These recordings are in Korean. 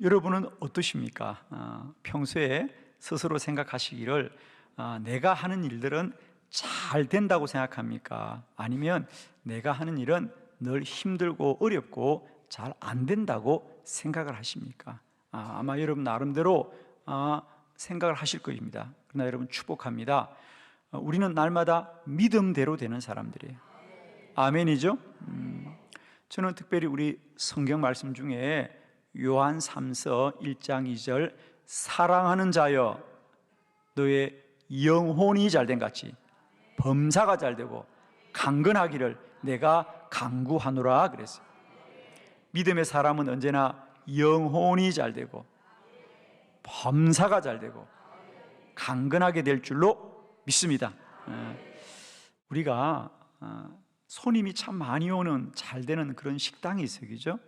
여러분은 어떠십니까? 평소에 스스로 생각하시기를 내가 하는 일들은 잘 된다고 생각합니까? 아니면 내가 하는 일은 늘 힘들고 어렵고 잘 안 된다고 생각을 하십니까? 아마 여러분 나름대로 생각을 하실 것입니다. 그러나 여러분 축복합니다. 우리는 날마다 믿음대로 되는 사람들이에요. 아멘이죠? 저는 특별히 우리 성경 말씀 중에 요한 3서 1장 2절 사랑하는 자여 너의 영혼이 잘된 같이 범사가 잘되고 강건하기를 내가 간구하노라 그랬어요. 믿음의 사람은 언제나 영혼이 잘되고 범사가 잘되고 강건하게 될 줄로 믿습니다. 우리가 손님이 참 많이 오는 잘되는 그런 식당이 있어요, 그죠?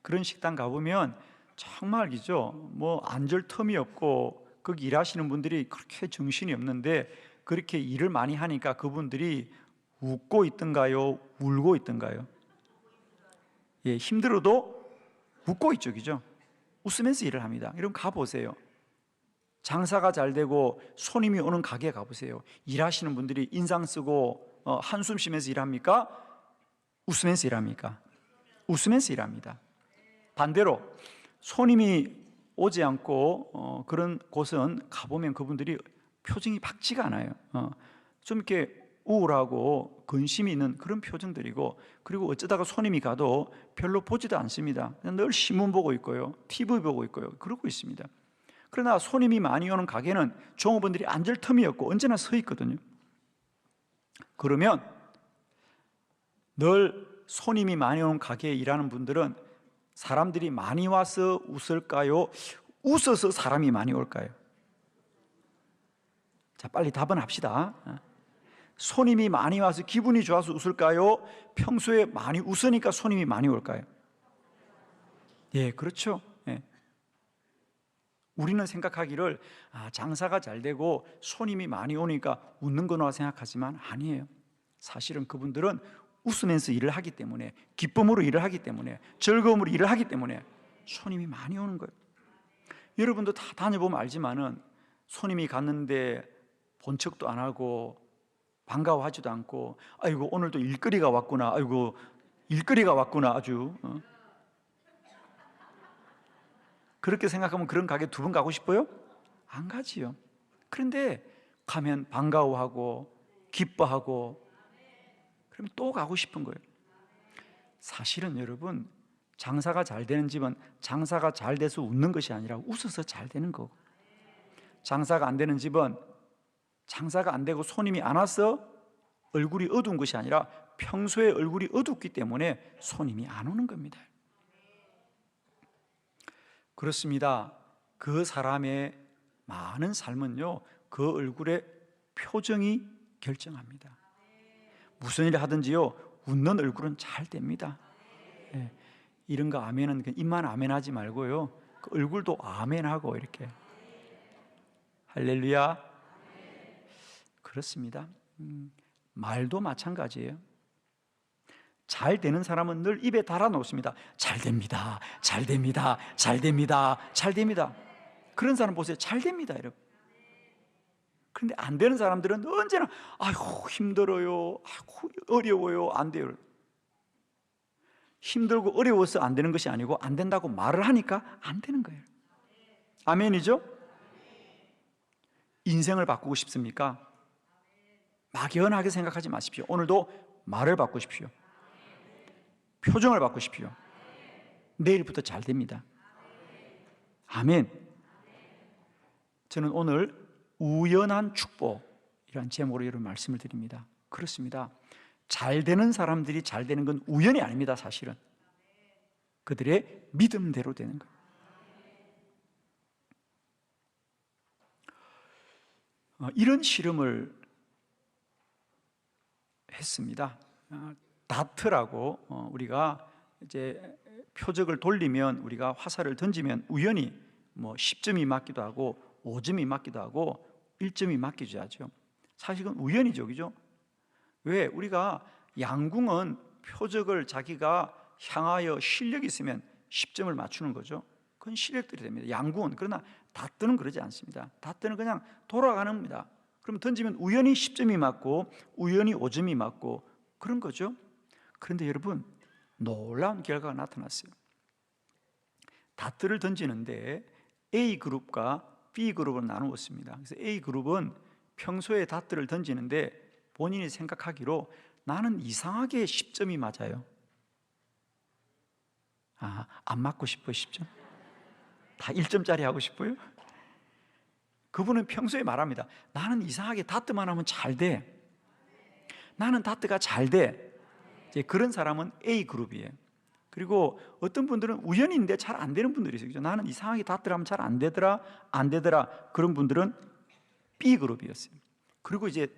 그런 식당 가보면 정말 그죠? 뭐 앉을 틈이 없고 거기 일하시는 분들이 그렇게 정신이 없는데 그렇게 일을 많이 하니까 그분들이 웃고 있던가요? 울고 있던가요? 예, 힘들어도 웃고 있죠, 그죠? 웃으면서 일을 합니다. 여러분 가보세요. 장사가 잘 되고 손님이 오는 가게에 가보세요. 일하시는 분들이 인상 쓰고 한숨 쉬면서 일합니까? 웃으면서 일합니까? 웃으면서 일합니다. 반대로 손님이 오지 않고 그런 곳은 가보면 그분들이 표정이 밝지가 않아요. 좀 이렇게 우울하고 근심이 있는 그런 표정들이고, 그리고 어쩌다가 손님이 가도 별로 보지도 않습니다. 그냥 늘 신문 보고 있고요, TV 보고 있고요, 그러고 있습니다. 그러나 손님이 많이 오는 가게는 종업원들이 앉을 틈이 없고 언제나 서 있거든요. 그러면 늘 손님이 많이 오는 가게에 일하는 분들은 사람들이 많이 와서 웃을까요? 웃어서 사람이 많이 올까요? 자, 빨리 답은 합시다. 손님이 많이 와서 기분이 좋아서 웃을까요? 평소에 많이 웃으니까 손님이 많이 올까요? 예, 그렇죠. 예. 우리는 생각하기를 장사가 잘 되고 손님이 많이 오니까 웃는 거나 생각하지만 아니에요. 사실은 그분들은 웃으면서 일을 하기 때문에, 기쁨으로 일을 하기 때문에, 즐거움으로 일을 하기 때문에 손님이 많이 오는 거예요. 여러분도 다 다녀보면 알지만은 손님이 갔는데 본 척도 안 하고 반가워하지도 않고, 아이고 오늘도 일거리가 왔구나, 아이고 일거리가 왔구나, 아주 그렇게 생각하면 그런 가게 두 번 가고 싶어요? 안 가지요. 그런데 가면 반가워하고 기뻐하고 그러면 또 가고 싶은 거예요. 사실은 여러분, 장사가 잘 되는 집은 장사가 잘 돼서 웃는 것이 아니라 웃어서 잘 되는 거고, 장사가 안 되는 집은 장사가 안 되고 손님이 안 와서 얼굴이 어두운 것이 아니라 평소에 얼굴이 어둡기 때문에 손님이 안 오는 겁니다. 그렇습니다. 그 사람의 많은 삶은요, 그 얼굴의 표정이 결정합니다. 무슨 일을 하든지요, 웃는 얼굴은 잘 됩니다. 예, 이런 거 아멘은 입만 아멘하지 말고요, 그 얼굴도 아멘하고 이렇게. 할렐루야. 그렇습니다. 말도 마찬가지예요. 잘 되는 사람은 늘 입에 달아놓습니다. 잘 됩니다, 잘 됩니다, 잘 됩니다, 잘 됩니다. 그런 사람 보세요. 잘 됩니다, 여러분. 그런데 안 되는 사람들은 언제나 아이고 힘들어요, 아이고 어려워요, 안 돼요. 힘들고 어려워서 안 되는 것이 아니고 안 된다고 말을 하니까 안 되는 거예요. 아멘이죠? 인생을 바꾸고 싶습니까? 막연하게 생각하지 마십시오. 오늘도 말을 바꾸십시오. 표정을 바꾸십시오. 내일부터 잘 됩니다. 아멘. 저는 오늘 우연한 축복이라는 제목으로 여러분 말씀을 드립니다. 그렇습니다. 잘 되는 사람들이 잘 되는 건 우연이 아닙니다. 사실은 그들의 믿음대로 되는 거예요. 이런 실험을 했습니다. 다트라고, 우리가 이제 표적을 돌리면, 우리가 화살을 던지면 우연히 뭐 10점이 맞기도 하고 5점이 맞기도 하고 1점이 맞기도 하죠. 사실은 우연이죠, 그죠? 왜? 우리가 양궁은 표적을 자기가 향하여 실력이 있으면 10점을 맞추는 거죠. 그건 시력들이 됩니다. 양군. 그러나 다뜨는 그러지 않습니다. 다뜨는 그냥 돌아가는 겁니다. 그럼 던지면 우연히 10점이 맞고 우연히 5점이 맞고 그런 거죠. 그런데 여러분, 놀라운 결과가 나타났어요. 다트를 던지는데 A그룹과 B그룹으로 나누었습니다. 그래서 A그룹은 평소에 다트를 던지는데 본인이 생각하기로 나는 이상하게 10점이 맞아요. 안 맞고 싶어요, 10점? 다 1점짜리 하고 싶어요? 그분은 평소에 말합니다. 나는 이상하게 다트만 하면 잘 돼. 나는 다트가 잘 돼. 이제 그런 사람은 A그룹이에요. 그리고 어떤 분들은 우연인데 잘 안 되는 분들이 있어요. 나는 이상하게 다트를 하면 잘 안 되더라. 그런 분들은 B그룹이었어요. 그리고 이제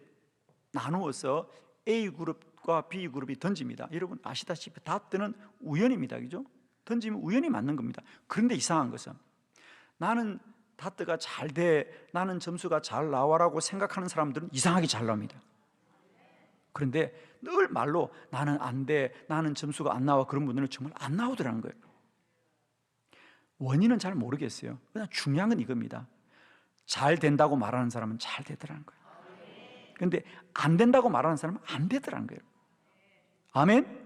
나누어서 A그룹과 B그룹이 던집니다. 여러분 아시다시피 다트는 우연입니다. 그죠? 던지면 우연히 맞는 겁니다. 그런데 이상한 것은 나는 다트가 잘 돼, 나는 점수가 잘 나와라고 생각하는 사람들은 이상하게 잘 나옵니다. 그런데 늘 말로 나는 안 돼, 나는 점수가 안 나와, 그런 분들은 정말 안 나오더라는 거예요. 원인은 잘 모르겠어요. 그냥 중요한 건 이겁니다. 잘 된다고 말하는 사람은 잘 되더라는 거예요. 그런데 안 된다고 말하는 사람은 안 되더라는 거예요. 아멘?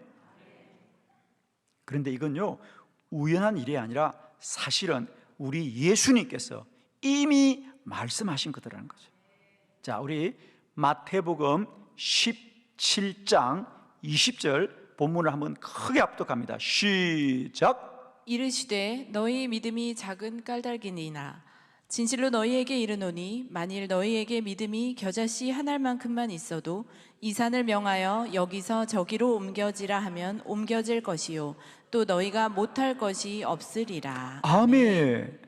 그런데 이건요, 우연한 일이 아니라 사실은 우리 예수님께서 이미 말씀하신 것이라는 거죠. 자, 우리 마태복음 17장 20절 본문을 한번 크게 합독합니다. 시작. 이르시되 너희 믿음이 작은 까닭이니나 진실로 너희에게 이르노니 만일 너희에게 믿음이 겨자씨 한 알만큼만 있어도 이 산을 명하여 여기서 저기로 옮겨지라 하면 옮겨질 것이요 또 너희가 못할 것이 없으리라. 아멘.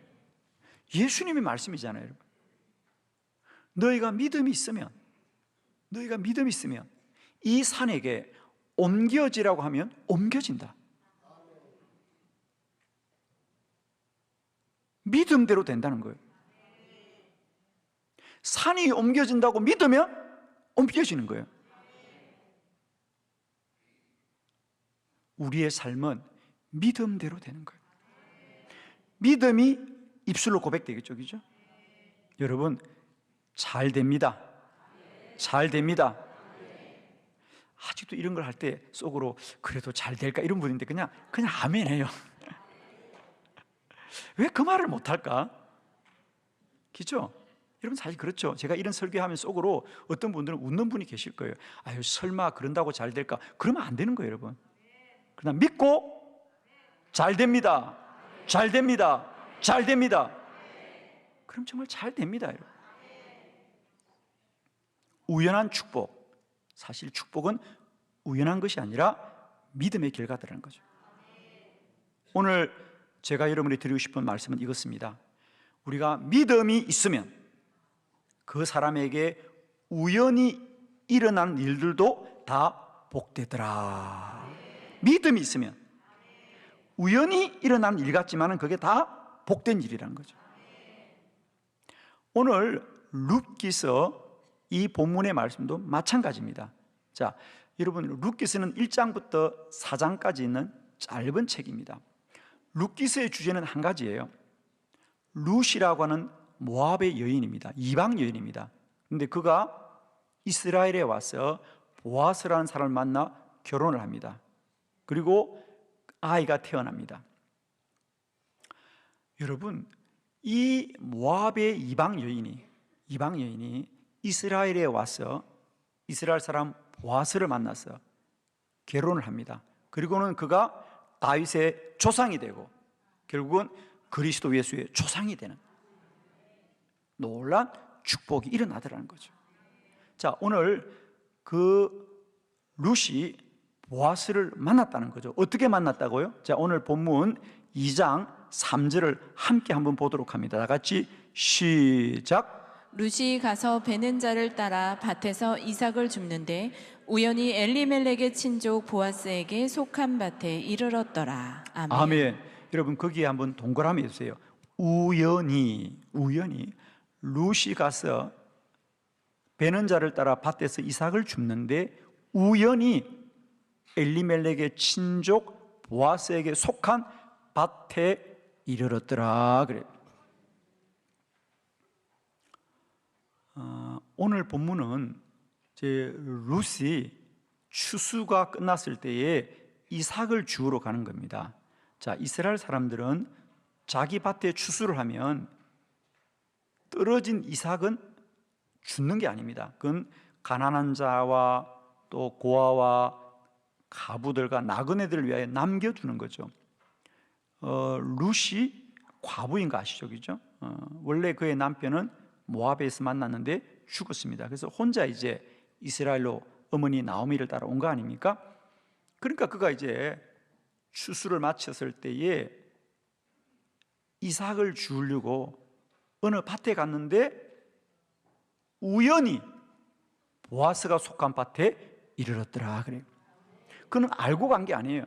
예수님의 말씀이잖아요, 여러분. 너희가 믿음이 있으면 이 산에게 옮겨지라고 하면 옮겨진다. 믿음대로 된다는 거예요. 산이 옮겨진다고 믿으면 옮겨지는 거예요. 우리의 삶은 믿음대로 되는 거예요. 믿음이 입술로 고백되겠죠, 그죠? 여러분, 잘 됩니다. 잘 됩니다. 아직도 이런 걸 할 때 속으로 그래도 잘 될까 이런 분인데 그냥 아멘해요. 왜 그 말을 못할까? 그죠? 여러분 사실 그렇죠. 제가 이런 설교하면 속으로 어떤 분들은 웃는 분이 계실 거예요. 아유 설마 그런다고 잘 될까? 그러면 안 되는 거예요, 여러분. 그냥 믿고 잘 됩니다. 잘 됩니다. 잘 됩니다. 그럼 정말 잘 됩니다, 여러분. 우연한 축복. 사실 축복은 우연한 것이 아니라 믿음의 결과다라는 거죠. 오늘 제가 여러분이 드리고 싶은 말씀은 이것입니다. 우리가 믿음이 있으면 그 사람에게 우연히 일어난 일들도 다 복되더라. 믿음이 있으면 우연히 일어난 일 같지만 그게 다 복된 일이라는 거죠. 오늘 룻기서 이 본문의 말씀도 마찬가지입니다. 자, 여러분 룻기서는 1장부터 4장까지 있는 짧은 책입니다. 룻기서의 주제는 한 가지예요. 룻이라고 하는 모압의 여인입니다. 이방 여인입니다. 그런데 그가 이스라엘에 와서 보아스라는 사람을 만나 결혼을 합니다. 그리고 아이가 태어납니다. 여러분, 이 모압의 이방 여인이 이스라엘에 와서 이스라엘 사람 보아스를 만나서 결혼을 합니다. 그리고는 그가 다윗의 조상이 되고 결국은 그리스도 예수의 조상이 되는 놀라운 축복이 일어나더라는 거죠. 자, 오늘 그 룻이 보아스를 만났다는 거죠. 어떻게 만났다고요? 자, 오늘 본문 2장 3절을 함께 한번 보도록 합니다. 다 같이 시작. 룻이 가서 베는 자를 따라 밭에서 이삭을 줍는데 우연히 엘리멜렉의 친족 보아스에게 속한 밭에 이르렀더라. 아멘. 아멘. 여러분 거기에 한번 동그라미 해주세요. 우연히 룻이 가서 베는 자를 따라 밭에서 이삭을 줍는데 우연히 엘리멜렉의 친족 보아스에게 속한 밭에 이르렀더라 그래. 오늘 본문은 이제 룻이 추수가 끝났을 때에 이삭을 주우러 가는 겁니다. 자, 이스라엘 사람들은 자기 밭에 추수를 하면 떨어진 이삭은 죽는 게 아닙니다. 그건 가난한 자와 또 고아와 가부들과 나그네들을 위하여 남겨두는 거죠. 룻이 과부인 거 아시죠? 그죠? 원래 그의 남편은 모압에서 만났는데 죽었습니다. 그래서 혼자 이제 이스라엘로 어머니 나오미를 따라 온 거 아닙니까? 그러니까 그가 이제 추수를 마쳤을 때에 이삭을 주우려고 어느 밭에 갔는데 우연히 보아스가 속한 밭에 이르렀더라 그래요. 그는 알고 간 게 아니에요.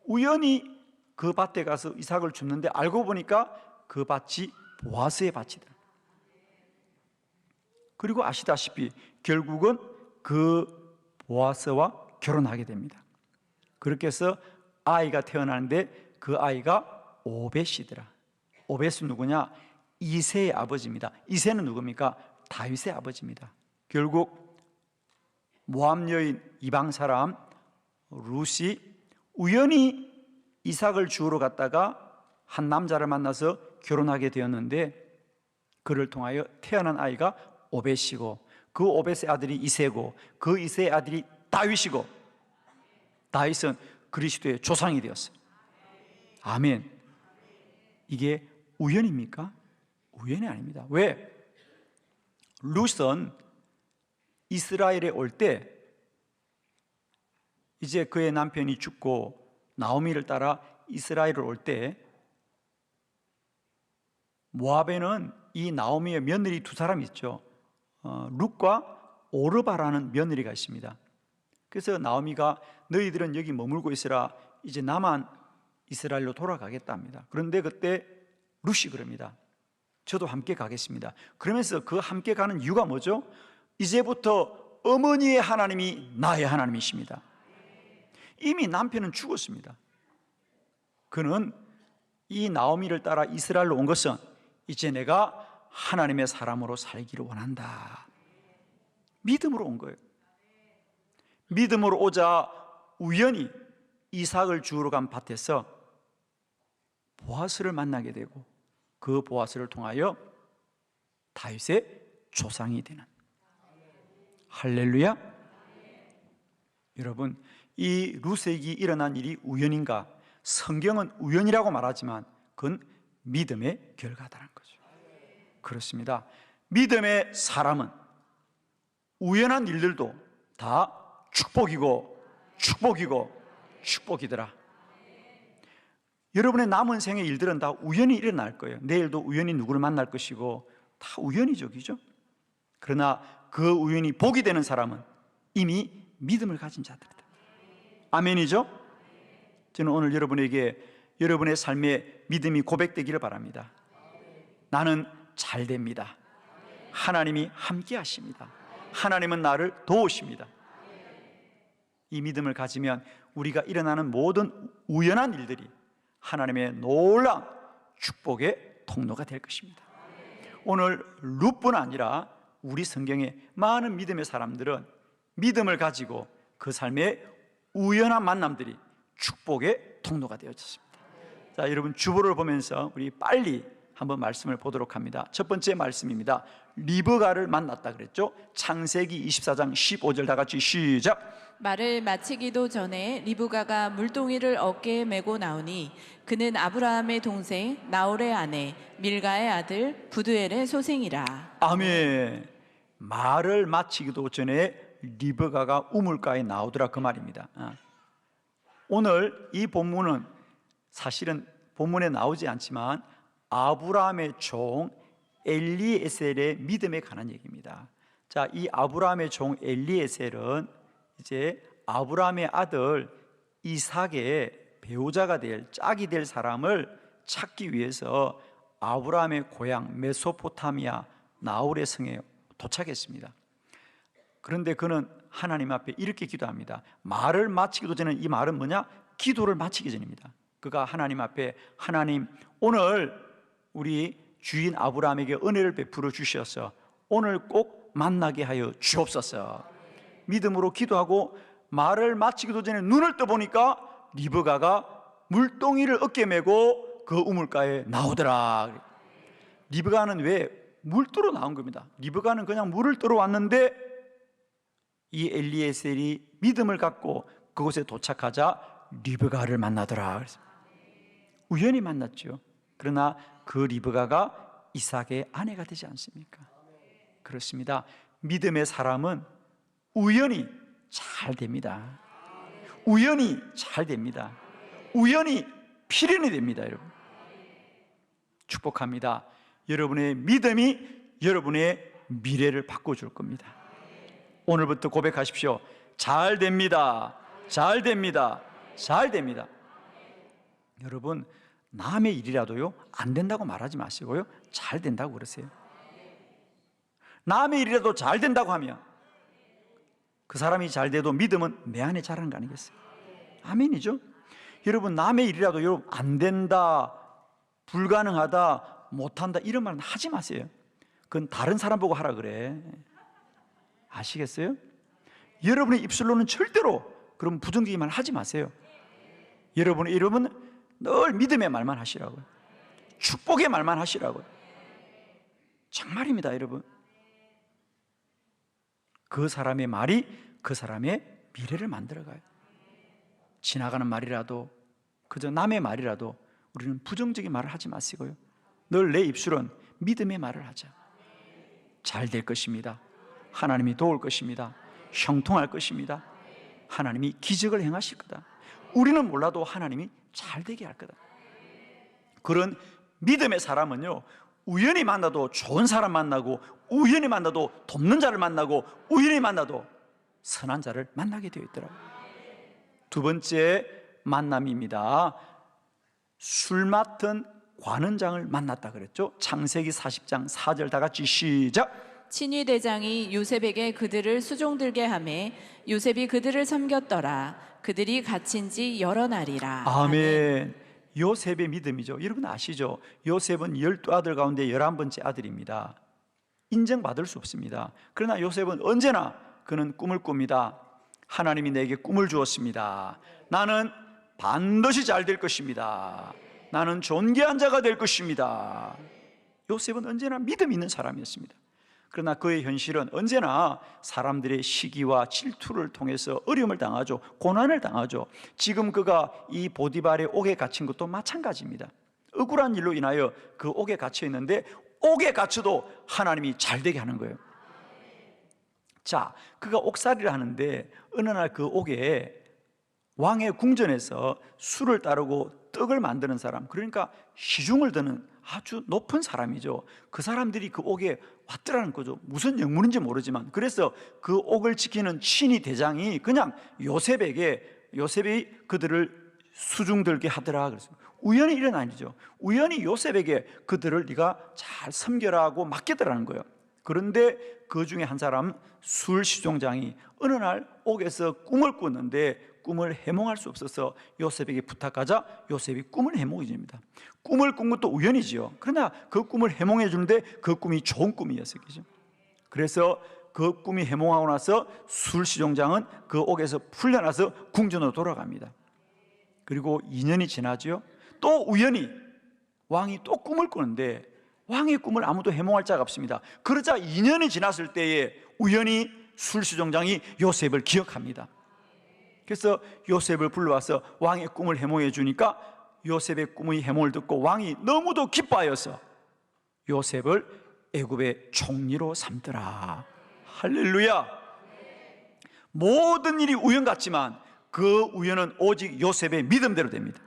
우연히 그 밭에 가서 이삭을 줍는데 알고 보니까 그 밭이 보아스의 밭이다. 그리고 아시다시피 결국은 그 보아스와 결혼하게 됩니다. 그렇게 해서 아이가 태어나는데 그 아이가 오벳이더라. 오벳은 누구냐? 이새의 아버지입니다. 이새는 누굽니까? 다윗의 아버지입니다. 결국 모압 여인 이방 사람 룻이 우연히 이삭을 주우러 갔다가 한 남자를 만나서 결혼하게 되었는데 그를 통하여 태어난 아이가 오벳이고 그 오벳의 아들이 이새고 그 이새의 아들이 다윗이고 다윗은 그리스도의 조상이 되었어요. 아멘. 이게 우연입니까? 우연이 아닙니다. 왜? 룻은 이스라엘에 올 때 이제 그의 남편이 죽고 나오미를 따라 이스라엘을 올 때 모압에는 이 나오미의 며느리 두 사람이 있죠. 룻과 오르바라는 며느리가 있습니다. 그래서 나오미가 너희들은 여기 머물고 있으라 이제 나만 이스라엘로 돌아가겠다 합니다. 그런데 그때 룻이 그럽니다. 저도 함께 가겠습니다. 그러면서 그 함께 가는 이유가 뭐죠? 이제부터 어머니의 하나님이 나의 하나님이십니다. 이미 남편은 죽었습니다. 그는 이 나오미를 따라 이스라엘로 온 것은 이제 내가 하나님의 사람으로 살기를 원한다. 믿음으로 온 거예요. 믿음으로 오자 우연히 이삭을 주우러 간 밭에서 보아스를 만나게 되고 그 보아스를 통하여 다윗의 조상이 되는 할렐루야. 여러분, 이 룻에게 일어난 일이 우연인가? 성경은 우연이라고 말하지만 그건 믿음의 결과다라는 거죠. 그렇습니다. 믿음의 사람은 우연한 일들도 다 축복이고 축복이고 축복이더라. 여러분의 남은 생의 일들은 다 우연히 일어날 거예요. 내일도 우연히 누구를 만날 것이고 다 우연이죠, 그죠? 그러나 그 우연히 복이 되는 사람은 이미 믿음을 가진 자들이다. 아멘이죠? 저는 오늘 여러분에게 여러분의 삶에 믿음이 고백되기를 바랍니다. 나는 잘 됩니다. 하나님이 함께 하십니다. 하나님은 나를 도우십니다. 이 믿음을 가지면 우리가 일어나는 모든 우연한 일들이 하나님의 놀라운 축복의 통로가 될 것입니다. 오늘 룻뿐 아니라 우리 성경에 많은 믿음의 사람들은 믿음을 가지고 그 삶의 우연한 만남들이 축복의 통로가 되어졌습니다. 자, 여러분 주보를 보면서 우리 빨리 한번 말씀을 보도록 합니다. 첫 번째 말씀입니다. 리브가를 만났다 그랬죠? 창세기 24장 15절 다 같이 시작. 말을 마치기도 전에 리브가가 물동이를 어깨에 메고 나오니 그는 아브라함의 동생 나홀의 아내 밀가의 아들 부두엘의 소생이라. 아멘. 말을 마치기도 전에 리브가가 우물가에 나오더라 그 말입니다. 오늘 이 본문은 사실은 본문에 나오지 않지만 아브라함의 종 엘리에셀의 믿음에 관한 얘기입니다. 자, 이 아브라함의 종 엘리에셀은 이제 아브라함의 아들 이삭의 배우자가 될 짝이 될 사람을 찾기 위해서 아브라함의 고향 메소포타미아 나홀의 성에 도착했습니다. 그런데 그는 하나님 앞에 이렇게 기도합니다. 말을 마치기도 전에 이 말은 뭐냐? 기도를 마치기 전입니다. 그가 하나님 앞에, 하나님, 오늘 우리 주인 아브라함에게 은혜를 베풀어 주셔서 오늘 꼭 만나게 하여 주옵소서. 믿음으로 기도하고 말을 마치기도 전에 눈을 떠보니까 리브가가 물동이를 어깨에 메고 그 우물가에 나오더라. 리브가는 왜 물떠러 나온 겁니다. 리브가는 그냥 물을 떠러 왔는데 이 엘리에셀이 믿음을 갖고 그곳에 도착하자 리브가를 만나더라. 그래서 우연히 만났죠. 그러나 그 리브가가 이삭의 아내가 되지 않습니까? 그렇습니다. 믿음의 사람은 우연히 잘 됩니다. 우연히 잘 됩니다. 우연히 필연이 됩니다, 여러분. 축복합니다. 여러분의 믿음이 여러분의 미래를 바꿔줄 겁니다. 오늘부터 고백하십시오. 잘 됩니다. 잘 됩니다. 잘 됩니다. 여러분, 남의 일이라도요 안 된다고 말하지 마시고요 잘 된다고 그러세요. 남의 일이라도 잘 된다고 하면 그 사람이 잘 돼도 믿음은 내 안에 자라는 거 아니겠어요? 아멘이죠. 여러분, 남의 일이라도 여러분 안 된다, 불가능하다, 못한다 이런 말은 하지 마세요. 그건 다른 사람 보고 하라 그래. 아시겠어요? 여러분의 입술로는 절대로 그런 부정적인 말 하지 마세요. 여러분의 이름은 늘 믿음의 말만 하시라고요. 축복의 말만 하시라고요. 정말입니다, 여러분. 그 사람의 말이 그 사람의 미래를 만들어가요. 지나가는 말이라도, 그저 남의 말이라도 우리는 부정적인 말을 하지 마시고요 늘 내 입술은 믿음의 말을 하자. 잘 될 것입니다. 하나님이 도울 것입니다. 형통할 것입니다. 하나님이 기적을 행하실 거다. 우리는 몰라도 하나님이 잘 되게 할 거다. 그런 믿음의 사람은요 우연히 만나도 좋은 사람 만나고, 우연히 만나도 돕는 자를 만나고, 우연히 만나도 선한 자를 만나게 되어 있더라고요. 두 번째 만남입니다. 술 맡은 관원장을 만났다 그랬죠. 창세기 40장 4절 다 같이 시작. 친위 대장이 요셉에게 그들을 수종들게 하매 요셉이 그들을 섬겼더라. 그들이 갇힌 지 여러 날이라. 아멘. 요셉의 믿음이죠. 여러분 아시죠? 요셉은 12아들 가운데 11번째 아들입니다. 인정받을 수 없습니다. 그러나 요셉은 언제나 그는 꿈을 꿉니다. 하나님이 내게 꿈을 주었습니다. 나는 반드시 잘 될 것입니다. 나는 존귀한 자가 될 것입니다. 요셉은 언제나 믿음 있는 사람이었습니다. 그러나 그의 현실은 언제나 사람들의 시기와 질투를 통해서 어려움을 당하죠. 고난을 당하죠. 지금 그가 이 보디발의 옥에 갇힌 것도 마찬가지입니다. 억울한 일로 인하여 그 옥에 갇혀 있는데 옥에 갇혀도 하나님이 잘 되게 하는 거예요. 자, 그가 옥살이를 하는데 어느 날 그 옥에 왕의 궁전에서 술을 따르고 떡을 만드는 사람, 그러니까 시중을 드는 아주 높은 사람이죠. 그 사람들이 그 옥에 왔더라는 거죠. 무슨 영문인지 모르지만. 그래서 그 옥을 지키는 친위 대장이 그냥 요셉이 그들을 수중들게 하더라. 그래서 우연히 일어난 일이죠. 우연히 요셉에게 그들을 네가 잘 섬겨라 하고 맡기더라는 거예요. 그런데 그 중에 한 사람 술 시종장이 어느 날 옥에서 꿈을 꿨는데 꿈을 해몽할 수 없어서 요셉에게 부탁하자 요셉이 꿈을 해몽해 줍니다. 꿈을 꾼 것도 우연이지요. 그러나 그 꿈을 해몽해 주는데 그 꿈이 좋은 꿈이었어요. 그래서 그 꿈이 해몽하고 나서 술 시종장은 그 옥에서 풀려나서 궁전으로 돌아갑니다. 그리고 2년이 지나죠. 또 우연히 왕이 또 꿈을 꾸는데 왕의 꿈을 아무도 해몽할 자가 없습니다. 그러자 2년이 지났을 때에 우연히 술시종장이 요셉을 기억합니다. 그래서 요셉을 불러와서 왕의 꿈을 해몽해 주니까 요셉의 꿈의 해몽을 듣고 왕이 너무도 기뻐하여서 요셉을 애굽의 총리로 삼더라. 할렐루야. 모든 일이 우연 같지만 그 우연은 오직 요셉의 믿음대로 됩니다.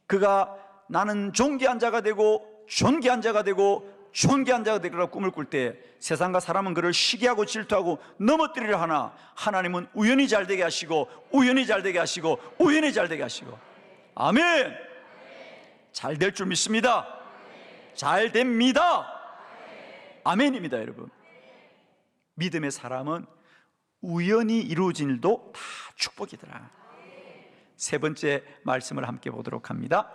그가 나는 존귀한 자가 되고 존귀한 자가 되고 존귀한 자가 되리라 꿈을 꿀 때 세상과 사람은 그를 시기하고 질투하고 넘어뜨리려 하나 하나님은 우연히 잘 되게 하시고 우연히 잘 되게 하시고 우연히 잘 되게 하시고 아멘. 잘 될 줄 믿습니다. 잘 됩니다. 아멘입니다. 여러분, 믿음의 사람은 우연히 이루어진 일도 다 축복이더라. 세 번째 말씀을 함께 보도록 합니다.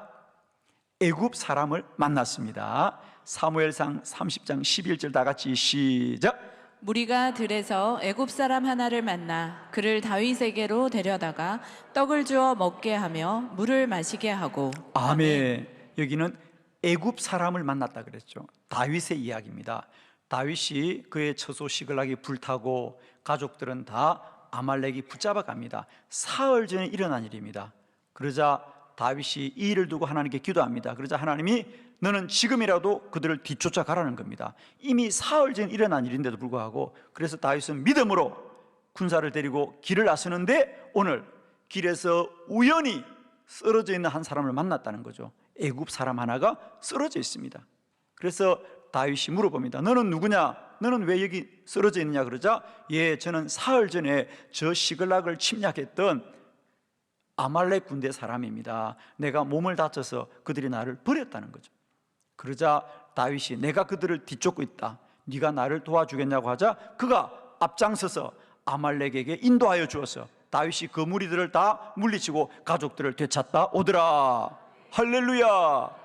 애굽 사람을 만났습니다. 사무엘상 30장 11절 다 같이 시작. 무리가 들에서 애굽 사람 하나를 만나 그를 다윗에게로 데려다가 떡을 주어 먹게 하며 물을 마시게 하고. 아멘. 여기는 애굽 사람을 만났다 그랬죠. 다윗의 이야기입니다. 다윗이 그의 처소 시글락이 불타고 가족들은 다 아말렉이 붙잡아 갑니다. 사흘 전에 일어난 일입니다. 그러자 다윗이 이 일을 두고 하나님께 기도합니다. 그러자 하나님이 너는 지금이라도 그들을 뒤쫓아 가라는 겁니다. 이미 사흘 전에 일어난 일인데도 불구하고, 그래서 다윗은 믿음으로 군사를 데리고 길을 나서는데 오늘 길에서 우연히 쓰러져 있는 한 사람을 만났다는 거죠. 애굽 사람 하나가 쓰러져 있습니다. 그래서 다윗이 물어봅니다. 너는 누구냐? 너는 왜 여기 쓰러져 있느냐? 그러자 예, 저는 사흘 전에 저 시글락을 침략했던 아말렉 군대 사람입니다. 내가 몸을 다쳐서 그들이 나를 버렸다는 거죠. 그러자 다윗이 내가 그들을 뒤쫓고 있다, 네가 나를 도와주겠냐고 하자 그가 앞장서서 아말렉에게 인도하여 주어서 다윗이 그 무리들을 다 물리치고 가족들을 되찾다 오더라. 할렐루야.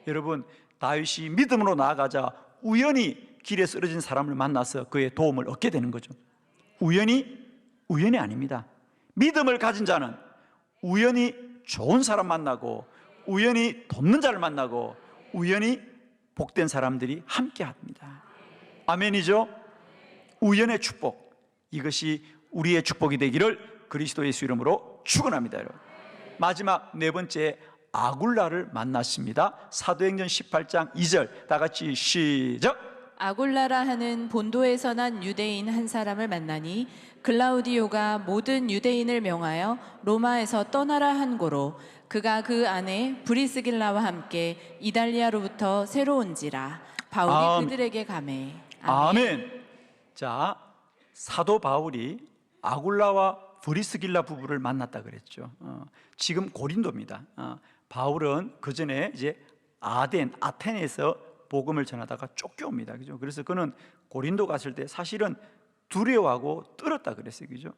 여러분, 다윗이 믿음으로 나아가자 우연히 길에 쓰러진 사람을 만나서 그의 도움을 얻게 되는 거죠. 우연이 아닙니다. 믿음을 가진 자는 우연히 좋은 사람 만나고 우연히 돕는 자를 만나고 우연히 복된 사람들이 함께 합니다. 아멘이죠? 우연의 축복, 이것이 우리의 축복이 되기를 그리스도 예수 이름으로 축원합니다. 여러분, 마지막 네 번째, 아굴라를 만났습니다. 사도행전 18장 2절 다 같이 시작. 아굴라라 하는 본도에서 난 유대인 한 사람을 만나니 글라우디오가 모든 유대인을 명하여 로마에서 떠나라 한 고로 그가 그 안에 브리스길라와 함께 이달리아로부터 새로 온지라. 바울이 그들에게 가매. 아멘. 자, 사도 바울이 아굴라와 브리스길라 부부를 만났다 그랬죠. 지금 고린도입니다. 바울은 그 전에 이제 아테네에서 복음을 전하다가 쫓겨옵니다. 그죠? 그래서 그는 고린도 갔을 때 사실은 두려워하고 떨었다 그랬어요. 그죠?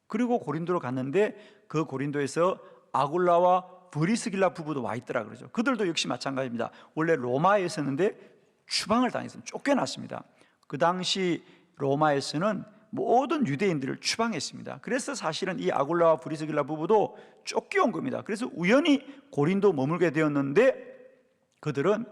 그리고 고린도로 갔는데 그 고린도에서 아굴라와 브리스길라 부부도 와 있더라 그러죠. 그들도 역시 마찬가지입니다. 원래 로마에 있었는데 추방을 당해서 쫓겨났습니다. 그 당시 로마에서는 모든 유대인들을 추방했습니다. 그래서 사실은 이 아굴라와 브리스길라 부부도 쫓겨온 겁니다. 그래서 우연히 고린도 머물게 되었는데 그들은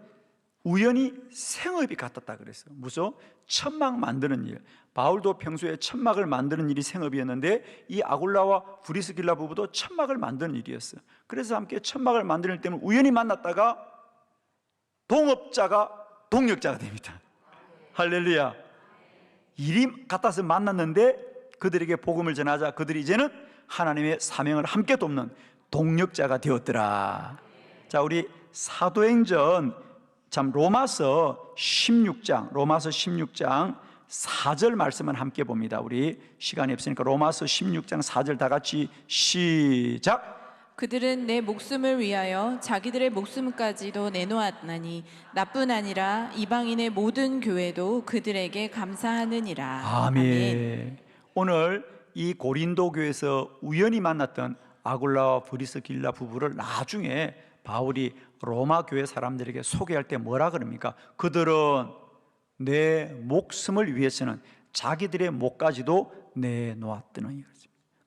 우연히 생업이 같았다 그랬어요. 무슨 천막 만드는 일. 바울도 평소에 천막을 만드는 일이 생업이었는데 이 아굴라와 브리스길라 부부도 천막을 만드는 일이었어요. 그래서 함께 천막을 만드는 일 때문에 우연히 만났다가 동업자가 동력자가 됩니다. 할렐루야. 일이 같아서 만났는데 그들에게 복음을 전하자 그들이 이제는 하나님의 사명을 함께 돕는 동력자가 되었더라. 자, 우리 사도행전 로마서 16장 4절 말씀을 함께 봅니다. 우리 시간이 없으니까 로마서 16장 4절 다 같이 시작. 그들은 내 목숨을 위하여 자기들의 목숨까지도 내놓았나니 나뿐 아니라 이방인의 모든 교회도 그들에게 감사하느니라. 아멘. 오늘 이 고린도 교회에서 우연히 만났던 아굴라와 브리스길라 부부를 나중에 바울이 로마 교회 사람들에게 소개할 때 뭐라 그럽니까? 그들은 내 목숨을 위해서는 자기들의 목까지도 내놓았더니.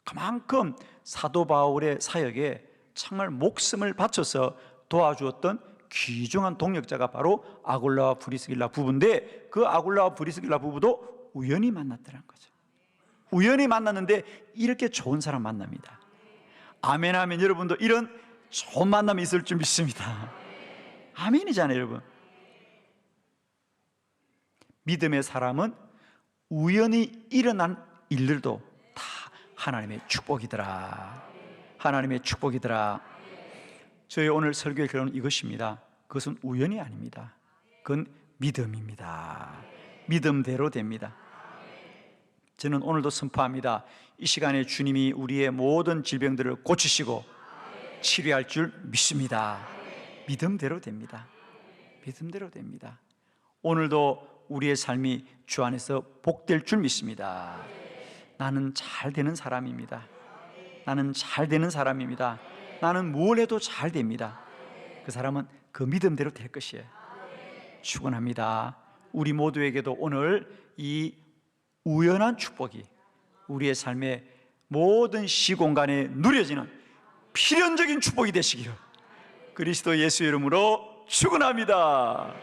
그만큼 사도 바울의 사역에 정말 목숨을 바쳐서 도와주었던 귀중한 동력자가 바로 아굴라와 브리스길라 부부인데 그 아굴라와 브리스길라 부부도 우연히 만났다는 거죠. 우연히 만났는데 이렇게 좋은 사람 만납니다. 아멘 하면 여러분도 이런 좋은 만남이 있을 줄 믿습니다. 아멘이잖아요, 여러분. 믿음의 사람은 우연히 일어난 일들도 다 하나님의 축복이더라. 하나님의 축복이더라. 저희 오늘 설교의 결론은 이것입니다. 그것은 우연이 아닙니다. 그건 믿음입니다. 믿음대로 됩니다. 저는 오늘도 선포합니다. 이 시간에 주님이 우리의 모든 질병들을 고치시고 치료할 줄 믿습니다. 믿음대로 됩니다. 믿음대로 됩니다. 오늘도 우리의 삶이 주 안에서 복될 줄 믿습니다. 나는 잘 되는 사람입니다. 나는 잘 되는 사람입니다. 나는 뭘 해도 잘 됩니다. 그 사람은 그 믿음대로 될 것이에요. 축원합니다. 우리 모두에게도 오늘 이 우연한 축복이 우리의 삶의 모든 시공간에 누려지는 필연적인 축복이 되시기를 그리스도 예수 이름으로 축원합니다.